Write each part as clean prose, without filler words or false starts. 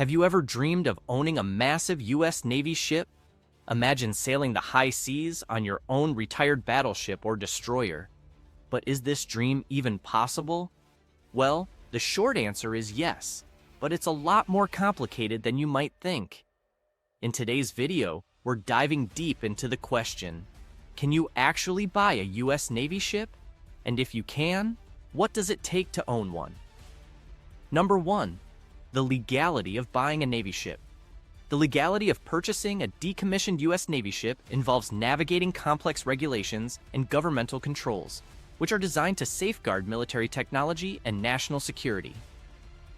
Have you ever dreamed of owning a massive U.S. Navy ship? Imagine sailing the high seas on your own retired battleship or destroyer. But is this dream even possible? Well, the short answer is yes, but it's a lot more complicated than you might think. In today's video, we're diving deep into the question, can you actually buy a U.S. Navy ship? And if you can, what does it take to own one? Number 1. The legality of buying a Navy ship. The legality of purchasing a decommissioned U.S. Navy ship involves navigating complex regulations and governmental controls, which are designed to safeguard military technology and national security.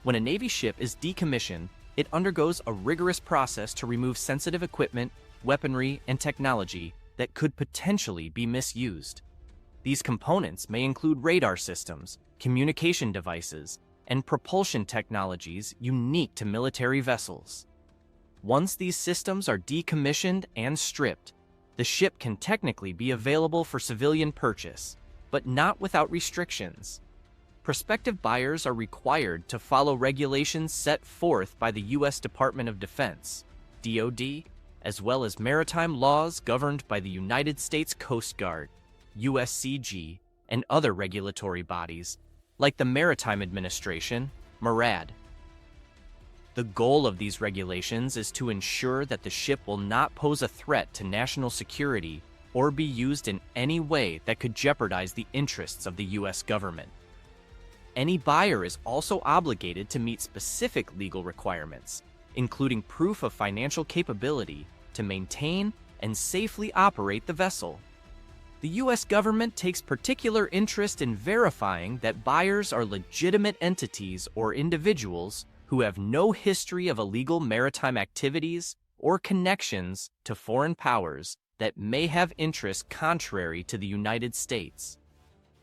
When a Navy ship is decommissioned, it undergoes a rigorous process to remove sensitive equipment, weaponry, and technology that could potentially be misused. These components may include radar systems, communication devices, and propulsion technologies unique to military vessels. Once these systems are decommissioned and stripped, the ship can technically be available for civilian purchase, but not without restrictions. Prospective buyers are required to follow regulations set forth by the U.S. Department of Defense, DoD, as well as maritime laws governed by the United States Coast Guard, USCG, and other regulatory bodies, like the Maritime Administration, MARAD. The goal of these regulations is to ensure that the ship will not pose a threat to national security or be used in any way that could jeopardize the interests of the U.S. government. Any buyer is also obligated to meet specific legal requirements, including proof of financial capability to maintain and safely operate the vessel. The U.S. government takes particular interest in verifying that buyers are legitimate entities or individuals who have no history of illegal maritime activities or connections to foreign powers that may have interests contrary to the United States.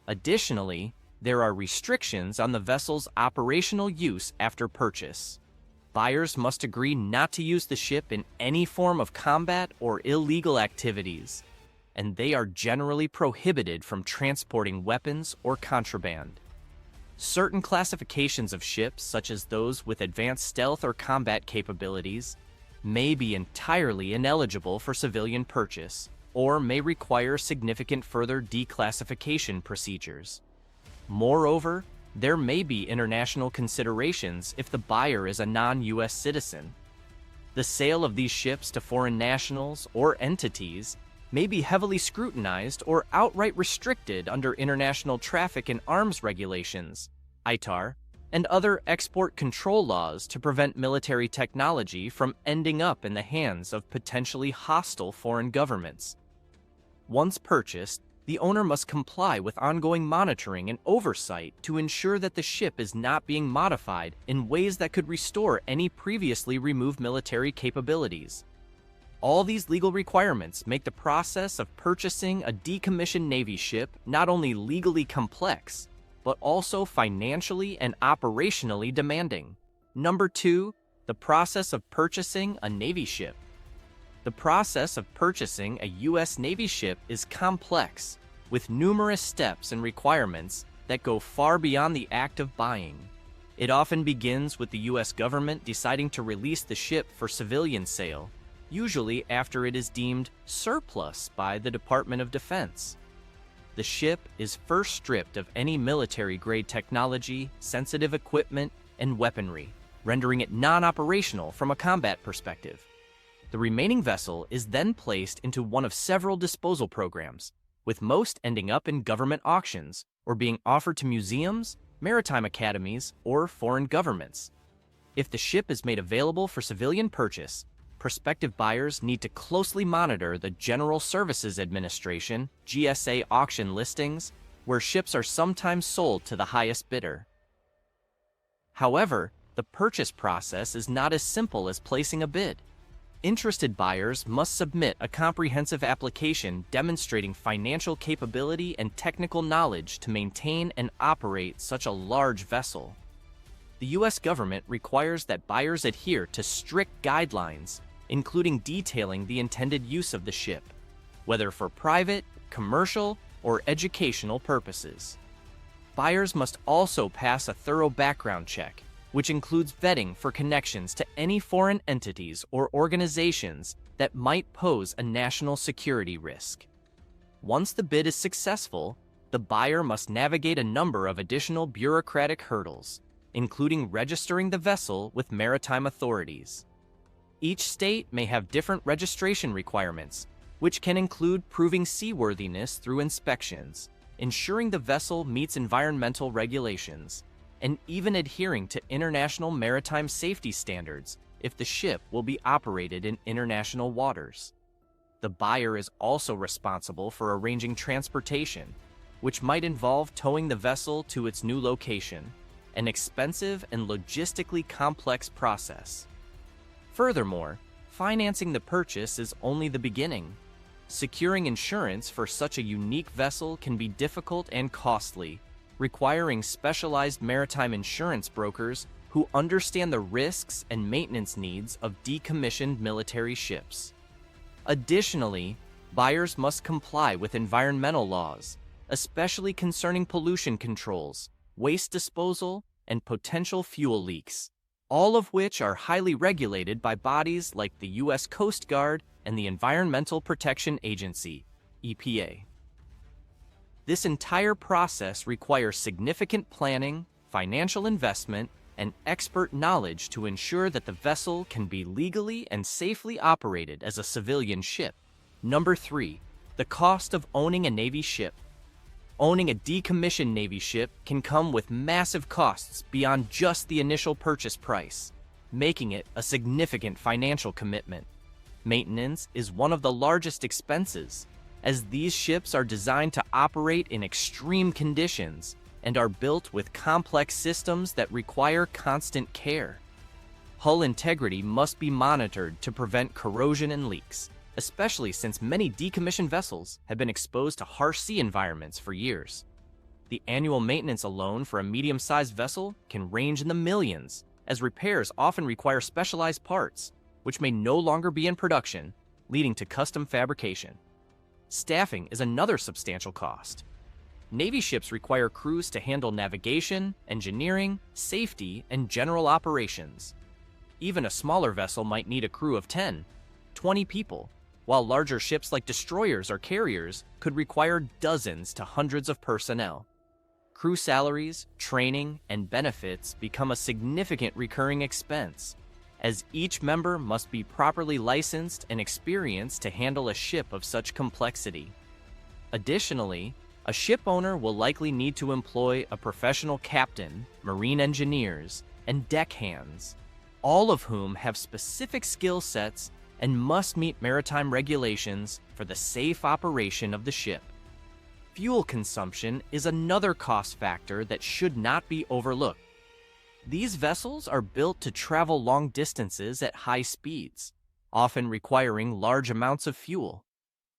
Additionally, there are restrictions on the vessel's operational use after purchase. Buyers must agree not to use the ship in any form of combat or illegal activities, and they are generally prohibited from transporting weapons or contraband. Certain classifications of ships, such as those with advanced stealth or combat capabilities, may be entirely ineligible for civilian purchase or may require significant further declassification procedures. Moreover, there may be international considerations if the buyer is a non-U.S. citizen. The sale of these ships to foreign nationals or entities may be heavily scrutinized or outright restricted under international traffic in arms regulations, ITAR, and other export control laws to prevent military technology from ending up in the hands of potentially hostile foreign governments. Once purchased, the owner must comply with ongoing monitoring and oversight to ensure that the ship is not being modified in ways that could restore any previously removed military capabilities. All these legal requirements make the process of purchasing a decommissioned Navy ship not only legally complex, but also financially and operationally demanding. Number 2, the process of purchasing a Navy ship. The process of purchasing a U.S. Navy ship is complex, with numerous steps and requirements that go far beyond the act of buying. It often begins with the U.S. government deciding to release the ship for civilian sale, usually after it is deemed surplus by the Department of Defense. The ship is first stripped of any military-grade technology, sensitive equipment, and weaponry, rendering it non-operational from a combat perspective. The remaining vessel is then placed into one of several disposal programs, with most ending up in government auctions or being offered to museums, maritime academies, or foreign governments. If the ship is made available for civilian purchase, prospective buyers need to closely monitor the General Services Administration (GSA) auction listings, where ships are sometimes sold to the highest bidder. However, the purchase process is not as simple as placing a bid. Interested buyers must submit a comprehensive application demonstrating financial capability and technical knowledge to maintain and operate such a large vessel. The U.S. government requires that buyers adhere to strict guidelines, including detailing the intended use of the ship, whether for private, commercial, or educational purposes. Buyers must also pass a thorough background check, which includes vetting for connections to any foreign entities or organizations that might pose a national security risk. Once the bid is successful, the buyer must navigate a number of additional bureaucratic hurdles, including registering the vessel with maritime authorities. Each state may have different registration requirements, which can include proving seaworthiness through inspections, ensuring the vessel meets environmental regulations, and even adhering to international maritime safety standards if the ship will be operated in international waters. The buyer is also responsible for arranging transportation, which might involve towing the vessel to its new location, an expensive and logistically complex process. Furthermore, financing the purchase is only the beginning. Securing insurance for such a unique vessel can be difficult and costly, requiring specialized maritime insurance brokers who understand the risks and maintenance needs of decommissioned military ships. Additionally, buyers must comply with environmental laws, especially concerning pollution controls, waste disposal, and potential fuel leaks, all of which are highly regulated by bodies like the U.S. Coast Guard and the Environmental Protection Agency, EPA. This entire process requires significant planning, financial investment, and expert knowledge to ensure that the vessel can be legally and safely operated as a civilian ship. Number 3, the cost of owning a Navy ship. Owning a decommissioned Navy ship can come with massive costs beyond just the initial purchase price, making it a significant financial commitment. Maintenance is one of the largest expenses, as these ships are designed to operate in extreme conditions and are built with complex systems that require constant care. Hull integrity must be monitored to prevent corrosion and leaks, especially since many decommissioned vessels have been exposed to harsh sea environments for years. The annual maintenance alone for a medium-sized vessel can range in the millions, as repairs often require specialized parts, which may no longer be in production, leading to custom fabrication. Staffing is another substantial cost. Navy ships require crews to handle navigation, engineering, safety, and general operations. Even a smaller vessel might need a crew of 10, 20 people, while larger ships like destroyers or carriers could require dozens to hundreds of personnel. Crew salaries, training, and benefits become a significant recurring expense, as each member must be properly licensed and experienced to handle a ship of such complexity. Additionally, a ship owner will likely need to employ a professional captain, marine engineers, and deckhands, all of whom have specific skill sets and must meet maritime regulations for the safe operation of the ship. Fuel consumption is another cost factor that should not be overlooked. These vessels are built to travel long distances at high speeds, often requiring large amounts of fuel.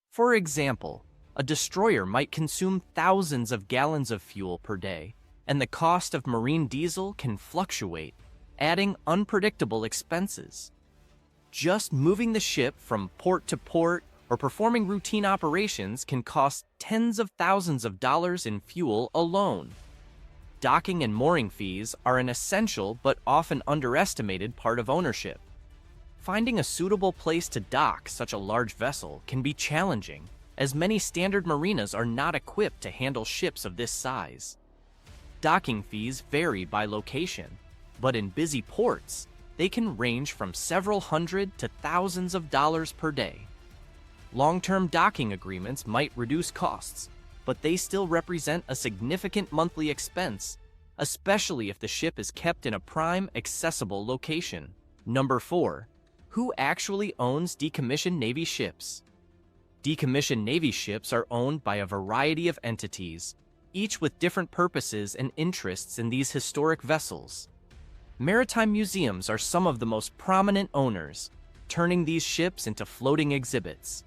For example, a destroyer might consume thousands of gallons of fuel per day, and the cost of marine diesel can fluctuate, adding unpredictable expenses. Just moving the ship from port to port or performing routine operations can cost tens of thousands of dollars in fuel alone. Docking and mooring fees are an essential but often underestimated part of ownership. Finding a suitable place to dock such a large vessel can be challenging, as many standard marinas are not equipped to handle ships of this size. Docking fees vary by location, but in busy ports, they can range from several hundred to thousands of dollars per day. Long-term docking agreements might reduce costs, but they still represent a significant monthly expense, especially if the ship is kept in a prime, accessible location. Number 4. Who actually owns decommissioned Navy ships? Decommissioned Navy ships are owned by a variety of entities, each with different purposes and interests in these historic vessels. Maritime museums are some of the most prominent owners, turning these ships into floating exhibits.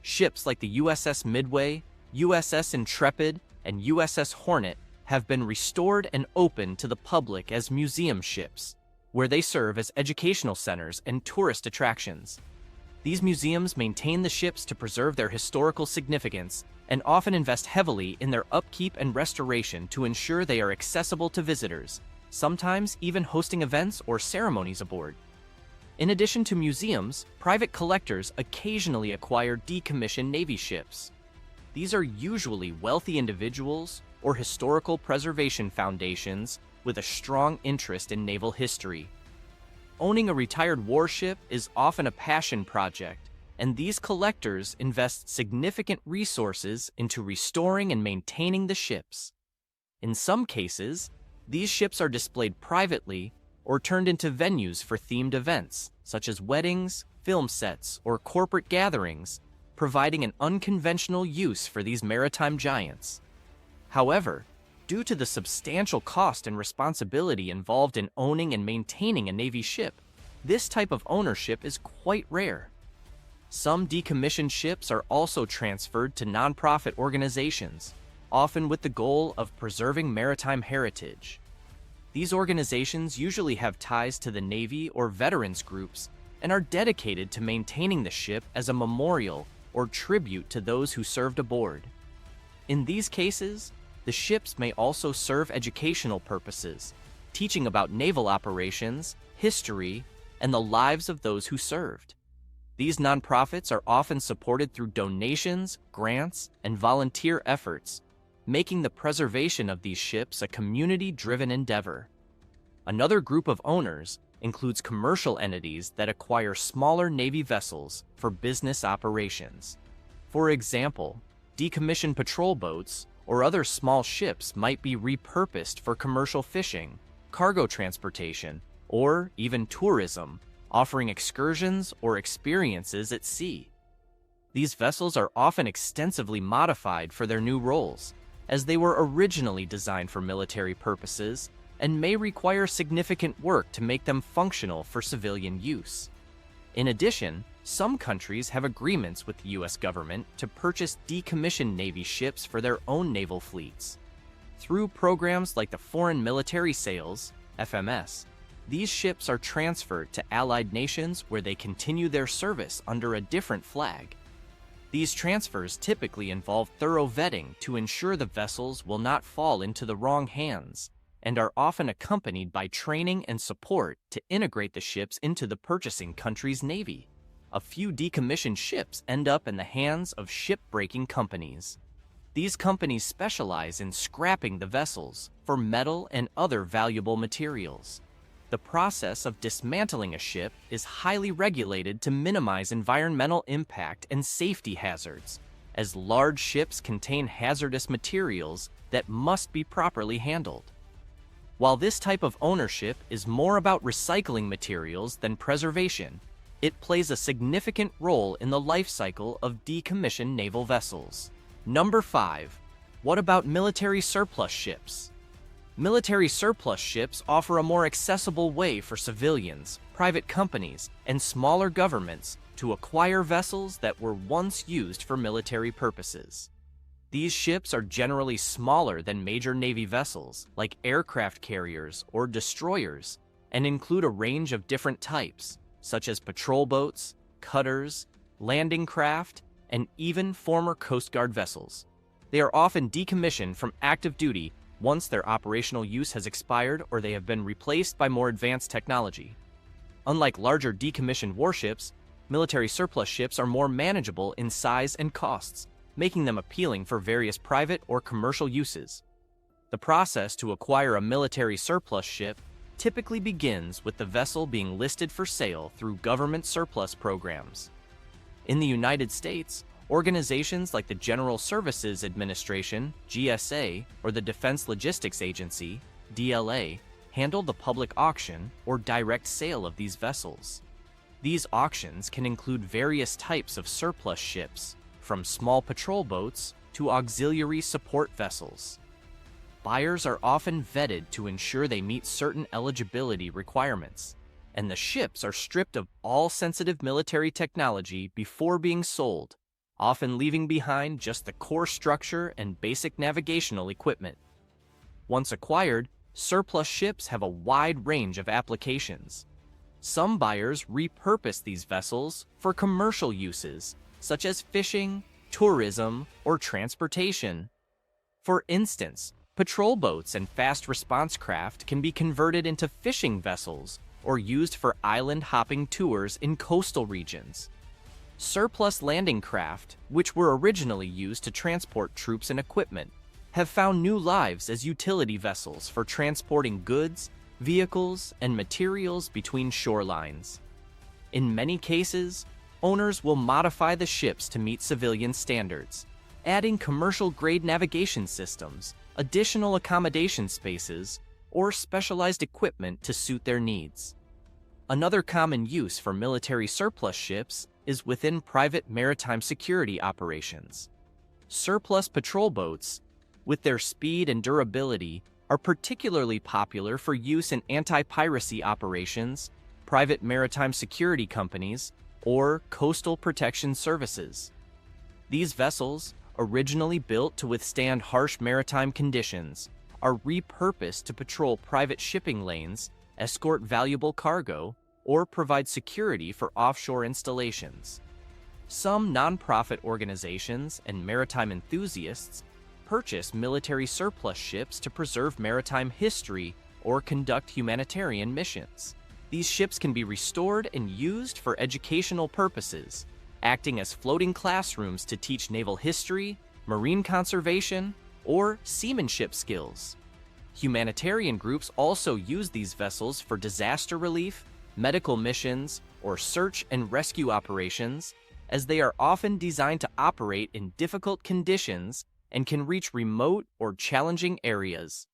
Ships like the USS Midway, USS Intrepid, and USS Hornet have been restored and opened to the public as museum ships, where they serve as educational centers and tourist attractions. These museums maintain the ships to preserve their historical significance and often invest heavily in their upkeep and restoration to ensure they are accessible to visitors, sometimes even hosting events or ceremonies aboard. In addition to museums, private collectors occasionally acquire decommissioned Navy ships. These are usually wealthy individuals or historical preservation foundations with a strong interest in naval history. Owning a retired warship is often a passion project, and these collectors invest significant resources into restoring and maintaining the ships. In some cases, these ships are displayed privately or turned into venues for themed events, such as weddings, film sets, or corporate gatherings, providing an unconventional use for these maritime giants. However, due to the substantial cost and responsibility involved in owning and maintaining a Navy ship, this type of ownership is quite rare. Some decommissioned ships are also transferred to nonprofit organizations, often with the goal of preserving maritime heritage. These organizations usually have ties to the Navy or veterans groups and are dedicated to maintaining the ship as a memorial or tribute to those who served aboard. In these cases, the ships may also serve educational purposes, teaching about naval operations, history, and the lives of those who served. These nonprofits are often supported through donations, grants, and volunteer efforts, making the preservation of these ships a community-driven endeavor. Another group of owners includes commercial entities that acquire smaller Navy vessels for business operations. For example, decommissioned patrol boats or other small ships might be repurposed for commercial fishing, cargo transportation, or even tourism, offering excursions or experiences at sea. These vessels are often extensively modified for their new roles, as they were originally designed for military purposes and may require significant work to make them functional for civilian use. In addition, some countries have agreements with the U.S. government to purchase decommissioned Navy ships for their own naval fleets. Through programs like the Foreign Military Sales, FMS, these ships are transferred to allied nations where they continue their service under a different flag. These transfers typically involve thorough vetting to ensure the vessels will not fall into the wrong hands, and are often accompanied by training and support to integrate the ships into the purchasing country's navy. A few decommissioned ships end up in the hands of ship-breaking companies. These companies specialize in scrapping the vessels for metal and other valuable materials. The process of dismantling a ship is highly regulated to minimize environmental impact and safety hazards, as large ships contain hazardous materials that must be properly handled. While this type of ownership is more about recycling materials than preservation, it plays a significant role in the life cycle of decommissioned naval vessels. Number 5. What about military surplus ships? Military surplus ships offer a more accessible way for civilians, private companies, and smaller governments to acquire vessels that were once used for military purposes. These ships are generally smaller than major Navy vessels, like aircraft carriers or destroyers, and include a range of different types, such as patrol boats, cutters, landing craft, and even former Coast Guard vessels. They are often decommissioned from active duty once their operational use has expired or they have been replaced by more advanced technology. Unlike larger decommissioned warships, military surplus ships are more manageable in size and costs, making them appealing for various private or commercial uses. The process to acquire a military surplus ship typically begins with the vessel being listed for sale through government surplus programs. In the United States, organizations like the General Services Administration, GSA, or the Defense Logistics Agency, DLA, handle the public auction or direct sale of these vessels. These auctions can include various types of surplus ships, from small patrol boats to auxiliary support vessels. Buyers are often vetted to ensure they meet certain eligibility requirements, and the ships are stripped of all sensitive military technology before being sold, often leaving behind just the core structure and basic navigational equipment. Once acquired, surplus ships have a wide range of applications. Some buyers repurpose these vessels for commercial uses, such as fishing, tourism, or transportation. For instance, Patrol boats and fast response craft can be converted into fishing vessels or used for island hopping tours in coastal regions. Surplus landing craft, which were originally used to transport troops and equipment, have found new lives as utility vessels for transporting goods, vehicles, and materials between shorelines. In many cases, owners will modify the ships to meet civilian standards, adding commercial-grade navigation systems, additional accommodation spaces, or specialized equipment to suit their needs. Another common use for military surplus ships is within private maritime security operations. Surplus patrol boats, with their speed and durability, are particularly popular for use in anti-piracy operations, private maritime security companies, or coastal protection services. These vessels, originally built to withstand harsh maritime conditions, are repurposed to patrol private shipping lanes, escort valuable cargo, or provide security for offshore installations. Some nonprofit organizations and maritime enthusiasts purchase military surplus ships to preserve maritime history or conduct humanitarian missions. These ships can be restored and used for educational purposes, acting as floating classrooms to teach naval history, marine conservation, or seamanship skills. Humanitarian groups also use these vessels for disaster relief, medical missions, or search and rescue operations, as they are often designed to operate in difficult conditions and can reach remote or challenging areas.